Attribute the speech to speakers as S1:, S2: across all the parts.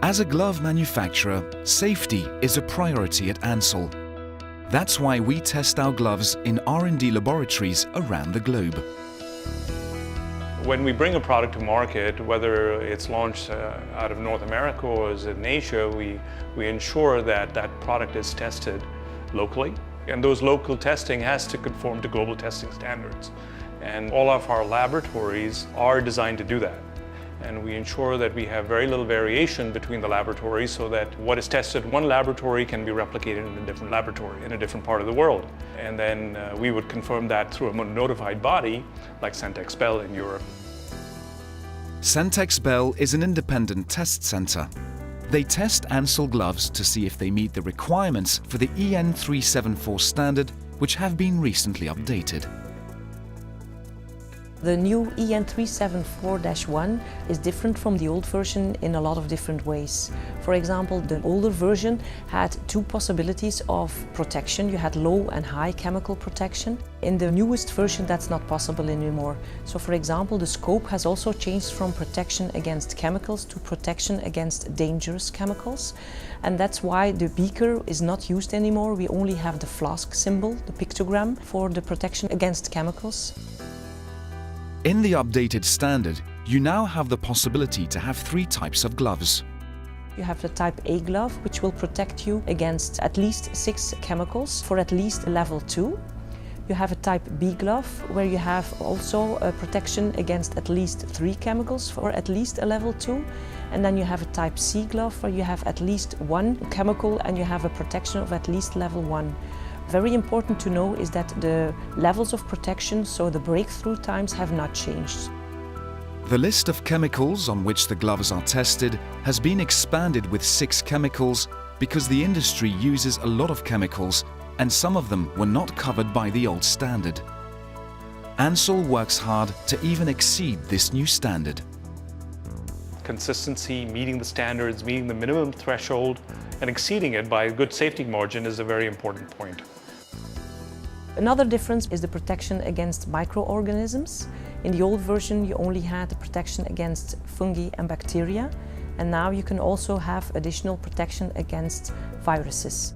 S1: As a glove manufacturer, safety is a priority at Ansell. That's why we test our gloves in R&D laboratories around the globe.
S2: When we bring a product to market, whether it's launched out of North America or is in Asia, we ensure that that product is tested locally. And those local testing has to conform to global testing standards. And all of our laboratories are designed to do that. And we ensure that we have very little variation between the laboratories so that what is tested in one laboratory can be replicated in a different laboratory in a different part of the world. And then we would confirm that through a notified body like Centex Bell in Europe.
S1: Centex Bell is an independent test center. They test Ansell gloves to see if they meet the requirements for the EN 374 standard, which have been recently updated.
S3: The new EN 374-1 is different from the old version in a lot of different ways. For example, the older version had two possibilities of protection. You had low and high chemical protection. In the newest version, that's not possible anymore. So for example, the scope has also changed from protection against chemicals to protection against dangerous chemicals. And that's why the beaker is not used anymore. We only have the flask symbol, the pictogram, for the protection against chemicals.
S1: In the updated standard, you now have the possibility to have three types of gloves.
S3: You have the type A glove, which will protect you against at least 6 chemicals for at least level 2. You have a type B glove, where you have also a protection against at least 3 chemicals for at least a level 2. And then you have a type C glove, where you have at least 1 chemical and you have a protection of at least level 1. Very important to know is that the levels of protection, so the breakthrough times, have not changed.
S1: The list of chemicals on which the gloves are tested has been expanded with 6 chemicals because the industry uses a lot of chemicals and some of them were not covered by the old standard. Ansell works hard to even exceed this new standard.
S2: Consistency, meeting the standards, meeting the minimum threshold, and exceeding it by a good safety margin is a very important point.
S3: Another difference is the protection against microorganisms. In the old version, you only had the protection against fungi and bacteria, and now you can also have additional protection against viruses.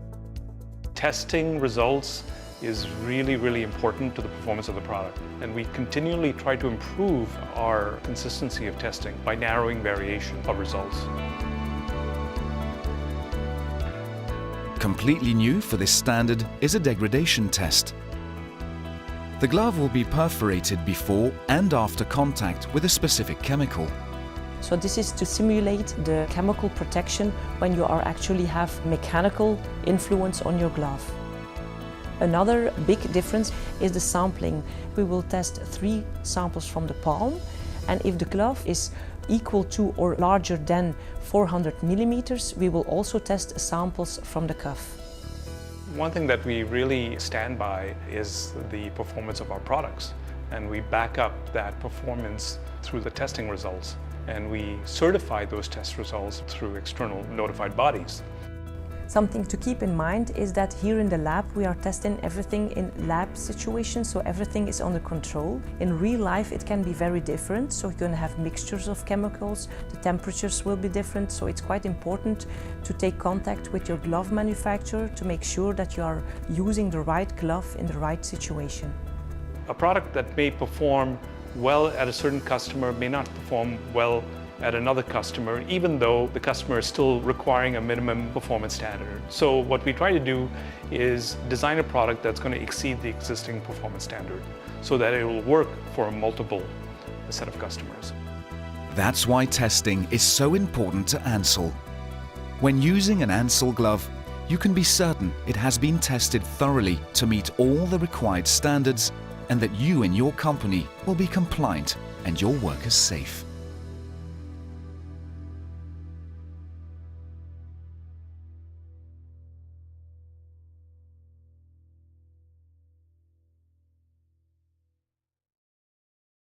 S2: Testing results is really important to the performance of the product, and we continually try to improve our consistency of testing by narrowing variation of results.
S1: Completely new for this standard is a degradation test. The glove will be perforated before and after contact with a specific chemical.
S3: So this is to simulate the chemical protection when you actually have mechanical influence on your glove. Another big difference is the sampling. We will test 3 samples from the palm, and if the glove is equal to or larger than 400 millimeters, we will also test samples from the cuff.
S2: One thing that we really stand by is the performance of our products, and we back up that performance through the testing results, and we certify those test results through external notified bodies.
S3: Something to keep in mind is that here in the lab we are testing everything in lab situations, so everything is under control. In real life it can be very different, so you're going to have mixtures of chemicals, the temperatures will be different, so it's quite important to take contact with your glove manufacturer to make sure that you are using the right glove in the right situation.
S2: A product that may perform well at a certain customer may not perform well at another customer, even though the customer is still requiring a minimum performance standard. So what we try to do is design a product that's going to exceed the existing performance standard so that it will work for a multiple set of customers.
S1: That's why testing is so important to Ansell. When using an Ansell glove, you can be certain it has been tested thoroughly to meet all the required standards and that you and your company will be compliant and your workers safe.